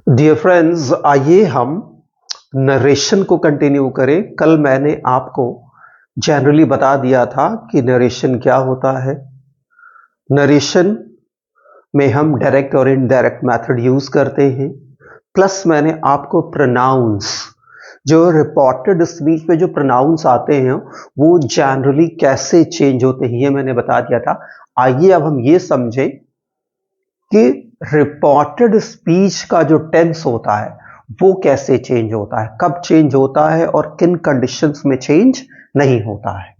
Dear friends, आइए हम narration को कंटिन्यू करें। कल मैंने आपको जनरली बता दिया था कि नरेशन क्या होता है। नरेशन में हम डायरेक्ट और इनडायरेक्ट मेथड यूज करते हैं। प्लस मैंने आपको प्रोनाउंस, जो रिपोर्टेड स्पीच में जो प्रोनाउंस आते हैं वो जनरली कैसे चेंज होते हैं ये मैंने बता दिया था। आइए अब हम ये समझें कि रिपोर्टेड स्पीच का जो टेंस होता है वो कैसे चेंज होता है, कब चेंज होता है और किन कंडीशंस में चेंज नहीं होता है।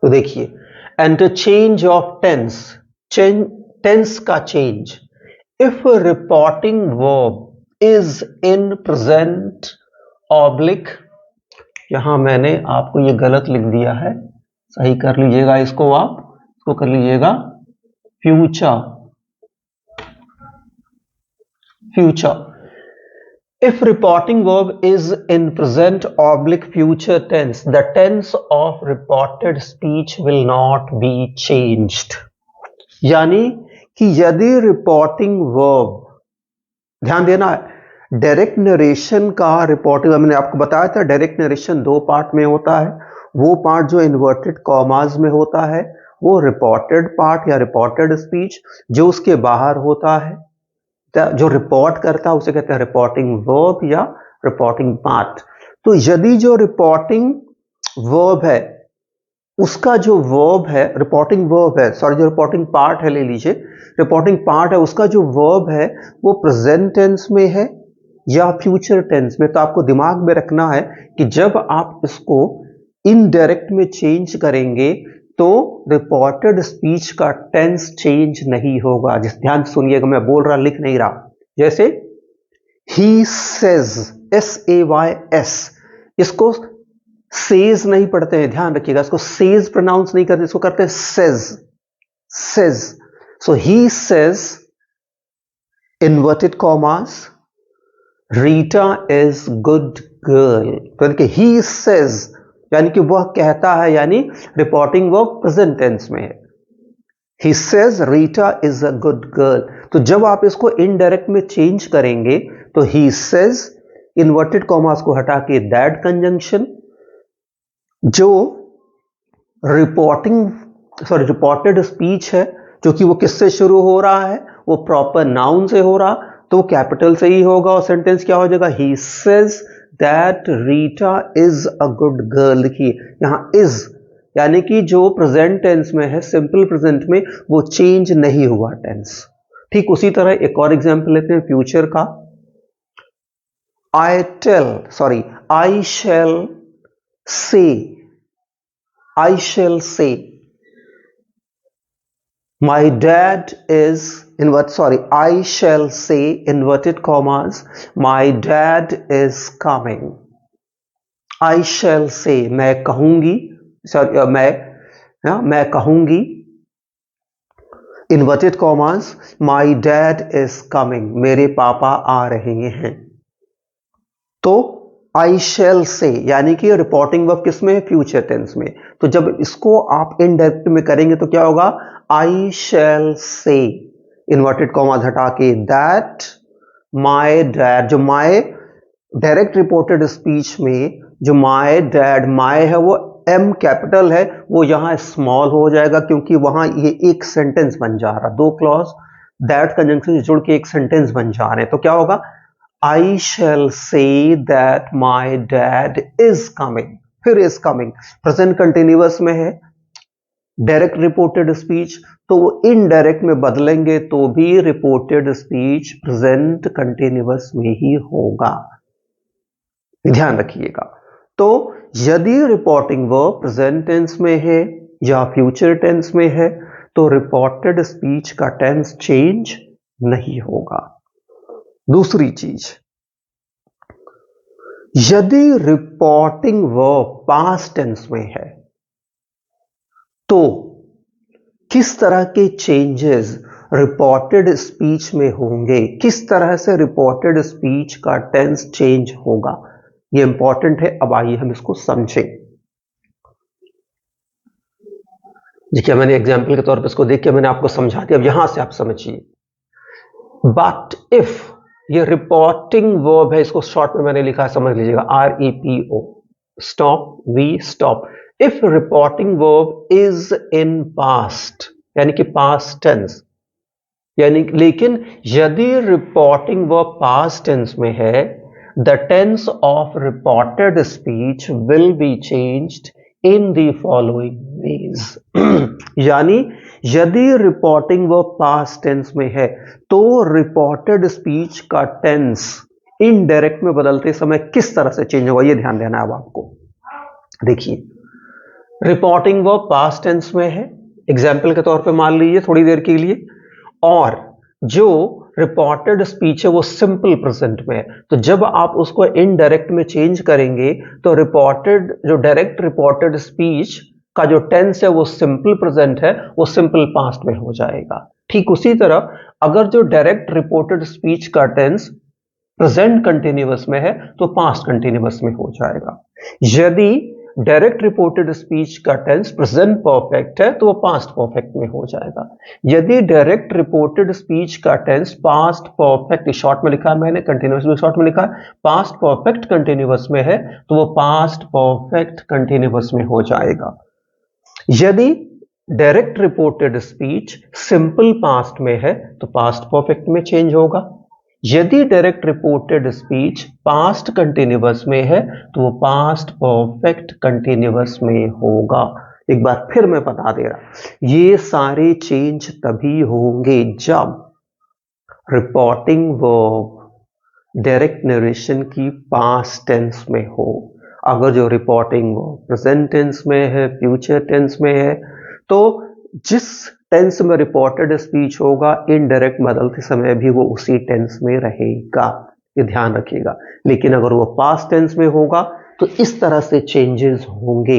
तो देखिए, इंटरचेंज ऑफ टेंस, टेंस का change. If reporting verb is in present oblique, यहां मैंने आपको ये गलत लिख दिया है, सही कर लीजिएगा इसको, आप इसको कर लीजिएगा future. If reporting verb is in present oblique future tense, the tense of reported speech will not be changed. यानी कि यदि रिपोर्टिंग वर्ब, ध्यान देना है, डायरेक्ट नरेशन का रिपोर्टिंग, मैंने आपको बताया था डायरेक्ट नरेशन दो पार्ट में होता है। वो पार्ट जो इन्वर्टेड कॉमास में होता है वो रिपोर्टेड पार्ट या रिपोर्टेड स्पीच, जो उसके बाहर होता है जो रिपोर्ट करता है उसे कहते हैं रिपोर्टिंग वर्ब या रिपोर्टिंग पार्ट। तो यदि जो रिपोर्टिंग वर्ब है उसका जो वर्ब है, रिपोर्टिंग वर्ब है, सॉरी जो रिपोर्टिंग पार्ट है, ले लीजिए रिपोर्टिंग पार्ट है, उसका जो वर्ब है वो प्रेजेंट टेंस में है या फ्यूचर टेंस में, तो आपको दिमाग में रखना है कि जब आप इसको इनडायरेक्ट में चेंज करेंगे तो रिपोर्टेड स्पीच का टेंस चेंज नहीं होगा। जिस ध्यान से सुनिएगा, मैं बोल रहा लिख नहीं रहा। जैसे ही सेज, SAYS, इसको सेज नहीं पढ़ते हैं, ध्यान रखिएगा, इसको सेज प्रोनाउंस नहीं करते, इसको करते हैं says, says. So he says inverted commas Rita is good girl. तो यानी कि ही सेज यानी कि वह कहता है, यानी रिपोर्टिंग वर्ब प्रेजेंट टेंस में है। He says Rita is a good girl. तो जब आप इसको इनडायरेक्ट में चेंज करेंगे तो ही सेज इन्वर्टेड कॉमास को हटा के दैट कंजंक्शन, जो रिपोर्टेड स्पीच है, जो कि वो किससे शुरू हो रहा है, वो प्रॉपर नाउन से हो रहा, तो वो कैपिटल से ही होगा और सेंटेंस क्या हो जाएगा, he says that Rita is a good girl. देखिए यहां इज यानी कि जो प्रेजेंट टेंस में है, सिंपल प्रेजेंट में, वो चेंज नहीं हुआ टेंस। ठीक उसी तरह एक और एग्जांपल लेते हैं फ्यूचर का। आई शैल से, I shall say my dad is I shall say inverted commas my dad is coming. I shall say, मैं कहूंगी, मैं कहूंगी inverted commas my dad is coming, मेरे पापा आ रहे हैं। तो आई शेल से यानी कि रिपोर्टिंग वर्ब किस में है, फ्यूचर टेंस में। तो जब इसको आप इनडायरेक्ट में करेंगे तो क्या होगा, आई शेल से इन्वर्टेड कॉमास हटा के दैट माय डैड, जो माय डायरेक्ट रिपोर्टेड स्पीच में जो माय डैड, माय है वो एम कैपिटल है, वो यहां स्मॉल हो जाएगा क्योंकि वहां ये एक सेंटेंस बन जा रहा, दो क्लॉज दैट कंजंक्शन जुड़ के एक सेंटेंस बन जा रहे हैं। तो क्या होगा, I shall say that my dad is coming। फिर is coming प्रेजेंट कंटिन्यूअस में है, डायरेक्ट रिपोर्टेड स्पीच, तो वो इनडायरेक्ट में बदलेंगे तो भी रिपोर्टेड स्पीच प्रेजेंट कंटिन्यूअस में ही होगा, ध्यान रखिएगा। तो यदि रिपोर्टिंग वर्ब प्रेजेंट टेंस में है या फ्यूचर टेंस में है तो रिपोर्टेड स्पीच का टेंस चेंज नहीं होगा। दूसरी चीज, यदि रिपोर्टिंग वर्ब पास्ट टेंस में है तो किस तरह के चेंजेस रिपोर्टेड स्पीच में होंगे, किस तरह से रिपोर्टेड स्पीच का टेंस चेंज होगा, यह इंपॉर्टेंट है। अब आइए हम इसको समझें। देखिए मैंने एग्जाम्पल के तौर पर इसको देख के मैंने आपको समझा दिया, अब यहां से आप समझिए। बट इफ, ये रिपोर्टिंग वर्ब है, इसको शॉर्ट में मैंने लिखा है, समझ लीजिएगा, REPO, stop, we stop. If reporting verb is in past, यानी कि पास्ट टेंस, यानी लेकिन यदि रिपोर्टिंग वर्ब पास्ट टेंस में है, the tense of reported speech will be changed in the following ways. यानी यदि रिपोर्टिंग वर्ब पास्ट टेंस में है तो रिपोर्टेड स्पीच का टेंस इनडायरेक्ट में बदलते समय किस तरह से चेंज होगा, यह ध्यान देना है अब आपको। देखिए, रिपोर्टिंग वर्ब पास्ट टेंस में है, एग्जाम्पल के तौर पे मान लीजिए थोड़ी देर के लिए, और जो रिपोर्टेड स्पीच है वो सिंपल प्रेजेंट में है, तो जब आप उसको इनडायरेक्ट में चेंज करेंगे तो रिपोर्टेड, जो डायरेक्ट रिपोर्टेड स्पीच का जो टेंस है वो सिंपल प्रेजेंट है, वो सिंपल पास्ट में हो जाएगा। ठीक उसी तरह अगर जो डायरेक्ट रिपोर्टेड स्पीच का टेंस प्रेजेंट कंटिन्यूअस में है तो पास्ट कंटिन्यूअस में हो जाएगा। यदि डायरेक्ट रिपोर्टेड स्पीच का टेंस प्रेजेंट परफेक्ट है तो वो पास्ट परफेक्ट में हो जाएगा। यदि डायरेक्ट रिपोर्टेड स्पीच का टेंस पास्ट परफेक्ट, शॉर्ट में लिखा है मैंने, कंटिन्यूअस में शॉर्ट में लिखा है, पास्ट परफेक्ट कंटिन्यूअस में है तो वो पास्ट परफेक्ट कंटिन्यूअस में हो जाएगा। यदि direct reported speech simple past में है तो पास्ट परफेक्ट में चेंज होगा। यदि direct reported speech past continuous में है तो वो पास्ट परफेक्ट कंटिन्यूअस में होगा। एक बार फिर मैं बता दे रहा, ये सारे चेंज तभी होंगे जब रिपोर्टिंग वर्ब डायरेक्ट नरेशन की पास्ट टेंस में हो। अगर जो रिपोर्टिंग वर्ब प्रेजेंट टेंस में है, फ्यूचर टेंस में है, तो जिस टेंस में रिपोर्टेड स्पीच होगा इनडायरेक्ट बदलते समय भी वो उसी टेंस में रहेगा, ये ध्यान रखिएगा। लेकिन अगर वो पास्ट टेंस में होगा तो इस तरह से चेंजेस होंगे।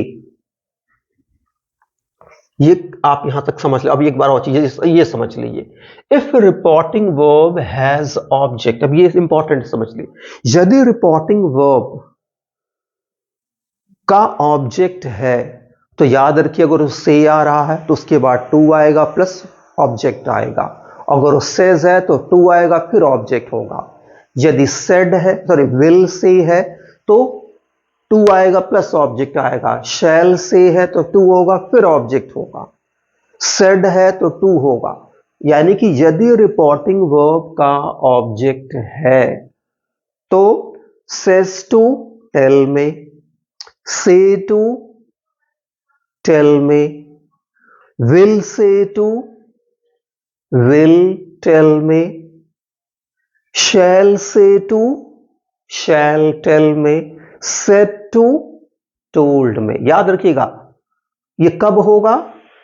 ये आप यहां तक समझ लो। अब एक बार और चीज ये समझ लीजिए, if reporting verb has object, अब ये इंपॉर्टेंट समझ लीजिए, यदि रिपोर्टिंग वर्ब का ऑब्जेक्ट है तो याद रखिए, अगर से आ रहा है तो उसके बाद टू आएगा प्लस ऑब्जेक्ट आएगा। अगर सेज है तो टू आएगा फिर ऑब्जेक्ट होगा। यदि सेड है, सॉरी विल से है तो टू आएगा प्लस ऑब्जेक्ट आएगा। शैल से है तो टू होगा फिर ऑब्जेक्ट होगा। सेड है तो टू होगा। यानी कि यदि रिपोर्टिंग वर्ब का ऑब्जेक्ट है तो says to tell me, say to tell me, will say to will tell me, shall say to shall tell me, said to told me. याद रखिएगा ये कब होगा,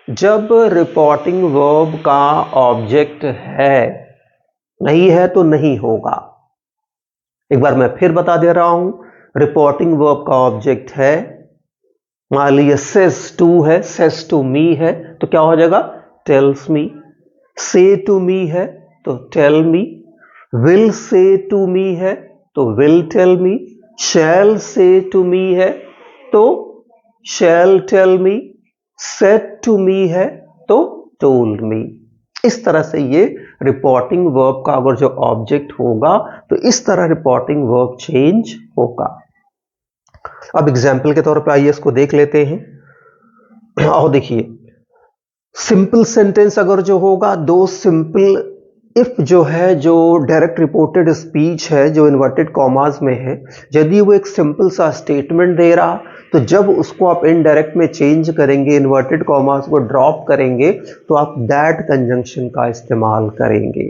जब रिपोर्टिंग वर्ब का ऑब्जेक्ट है, नहीं है तो नहीं होगा। एक बार मैं फिर बता दे रहा हूं, रिपोर्टिंग वर्ब का ऑब्जेक्ट है, मान लीजिए सेज टू है, सेज टू मी है तो क्या हो जाएगा, टेल्स मी। से टू मी है तो tell me. Will say to me है तो will tell me. Shell say to me है तो shall tell me. Said to me है तो टोल्ड मी। इस तरह से ये रिपोर्टिंग वर्ब का अगर जो ऑब्जेक्ट होगा तो इस तरह रिपोर्टिंग वर्ब चेंज होगा। अब एग्जाम्पल के तौर पे आइए इसको देख लेते हैं। और देखिए, सिंपल सेंटेंस अगर जो होगा, दो सिंपल इफ जो है, जो डायरेक्ट रिपोर्टेड स्पीच है, जो इन्वर्टेड कॉमास में है, यदि वो एक सिंपल सा स्टेटमेंट दे रहा तो जब उसको आप इनडायरेक्ट में चेंज करेंगे, इन्वर्टेड कॉमास को ड्रॉप करेंगे तो आप दैट कंजंक्शन का इस्तेमाल करेंगे।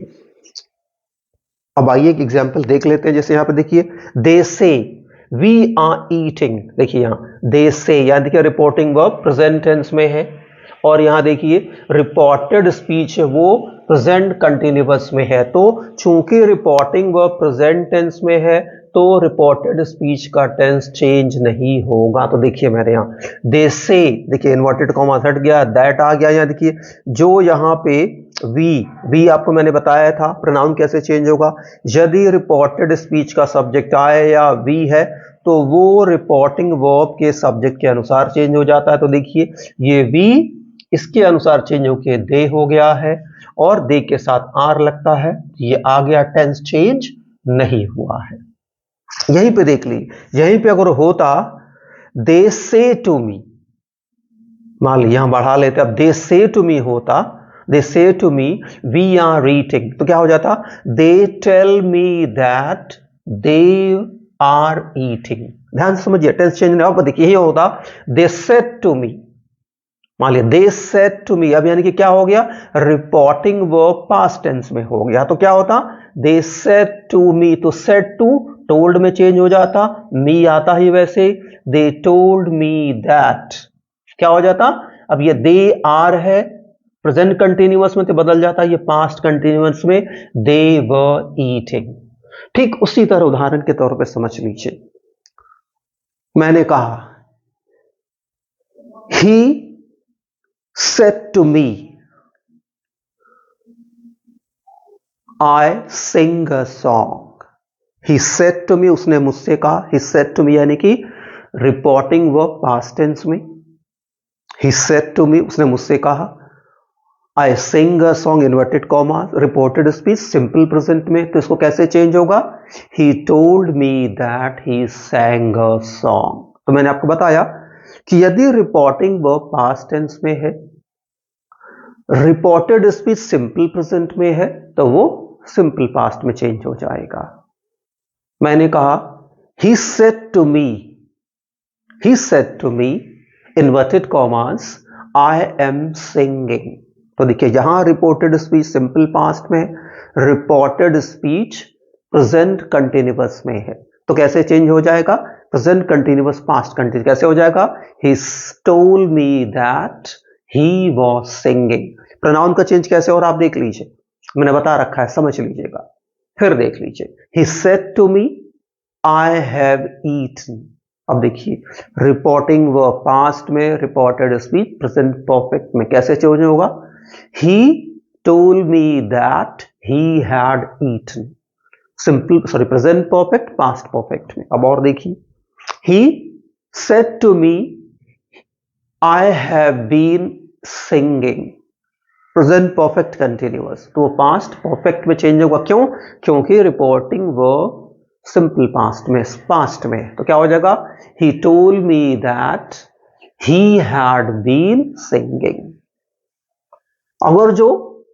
अब आइए एक एग्जाम्पल देख लेते हैं। जैसे यहां पे देखिए, दे से वी आर ईटिंग, देखिए यहां दे से, यानी देखिए रिपोर्टिंग वर्ब प्रेजेंट टेंस में है, और यहां देखिए रिपोर्टेड स्पीच है वो प्रेजेंट कंटिन्यूअस में है। तो चूंकि रिपोर्टिंग वर्ब प्रेजेंट टेंस में है तो रिपोर्टेड स्पीच का टेंस चेंज नहीं होगा। तो देखिए मैंने यहां दे से, देखिए इन्वर्टेड कॉमा हट गया, दैट आ गया। यहां देखिए जो यहां पे वी आपको मैंने बताया था प्रोनाउन कैसे चेंज होगा, यदि रिपोर्टेड स्पीच का सब्जेक्ट आए या वी है तो वो रिपोर्टिंग वर्ब के सब्जेक्ट के अनुसार चेंज हो जाता है। तो देखिए ये वी इसके अनुसार चेंज होके दे हो गया है और दे के साथ आर लगता है, ये आ गया, टेंस चेंज नहीं हुआ है। यहीं पे देख ली, यहीं पे अगर होता दे से टू मी, मान ली यहां बढ़ा लेते, अब दे से टू मी होता, they say to me we are eating, तो क्या हो जाता, they tell me that they are eating. ध्यान से समझिए, टेंस चेंज नहीं हुआ, देखिए यही होता दे सेड टू मी, मान लिया दे सेड टू मी, अब यानी कि क्या हो गया, रिपोर्टिंग वर्ब पास्ट टेंस में हो गया, तो क्या होता, दे सेड टू मी, तो सेड टू टोल्ड में चेंज हो जाता, मी आता ही वैसे, दे टोल्ड मी दैट, क्या हो जाता, अब ये दे आर है, प्रेजेंट कंटिन्यूअस में तो बदल जाता है, ये पास्ट कंटिन्यूअस में दे वर ईटिंग। ठीक उसी तरह उदाहरण के तौर पे समझ लीजिए, मैंने कहा ही said to me I sing a song, he said to me, उसने मुझसे कहा, he said to me यानी कि रिपोर्टिंग वर्ब पास्ट टेंस में, he said to me उसने मुझसे कहा, I sing a song inverted comma, reported speech simple present में, तो इसको कैसे चेंज होगा, he told me that he sang a song। तो मैंने आपको बताया कि यदि रिपोर्टिंग वर्ब पास्ट टेंस में है, रिपोर्टेड स्पीच सिंपल प्रेजेंट में है, तो वो सिंपल पास्ट में चेंज हो जाएगा। मैंने कहा he said to me inverted commas I am singing, तो देखिए यहां रिपोर्टेड स्पीच सिंपल पास्ट में, रिपोर्टेड स्पीच प्रेजेंट कंटिन्यूअस में है, तो कैसे चेंज हो जाएगा, प्रेजेंट कंटिन्यूअस पास्ट कंटिन्यूअस कैसे हो जाएगा, he told me that he was singing। Pronoun का चेंज कैसे हो रहा आप देख लीजिए, मैंने बता रखा है, समझ लीजिएगा, फिर देख लीजिए, he said to me I have eaten, अब देखिए रिपोर्टिंग वर्ब पास्ट में, रिपोर्टेड स्पीच प्रेजेंट परफेक्ट में, कैसे चेंज होगा, he told me that he had eaten, simple sorry present perfect past perfect में। अब और देखिए, he said to me I have been singing, present perfect continuous, तो वो पास्ट परफेक्ट में चेंज होगा, क्यों, क्योंकि रिपोर्टिंग वर्ब सिंपल पास्ट में, पास्ट में, तो क्या हो जाएगा, he told me that he had been singing। अगर जो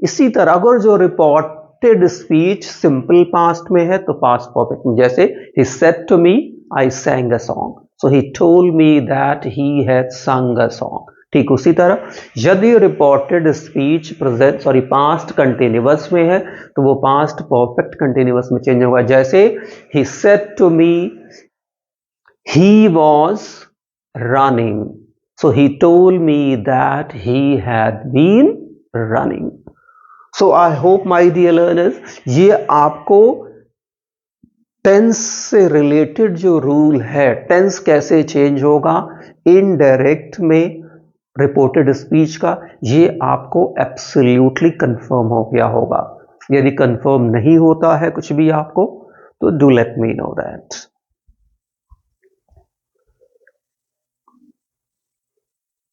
इसी तरह अगर जो रिपोर्टेड स्पीच सिंपल पास्ट में है तो पास्ट परफेक्ट में, जैसे he said to me I sang a song, so he told me that he had sung a song। ठीक उसी तरह यदि reported speech present sorry past continuous में है तो वो पास्ट परफेक्ट कंटिन्यूअस में चेंज होगा, जैसे he said to me he was running, so he told me that he had been running। so I hope my dear learners, ये आपको tense से रिलेटेड जो रूल है, टेंस कैसे चेंज होगा इनडायरेक्ट में रिपोर्टेड स्पीच का, ये आपको एब्सोल्युटली कंफर्म हो गया होगा। यदि कंफर्म नहीं होता है कुछ भी आपको, तो do let me know that.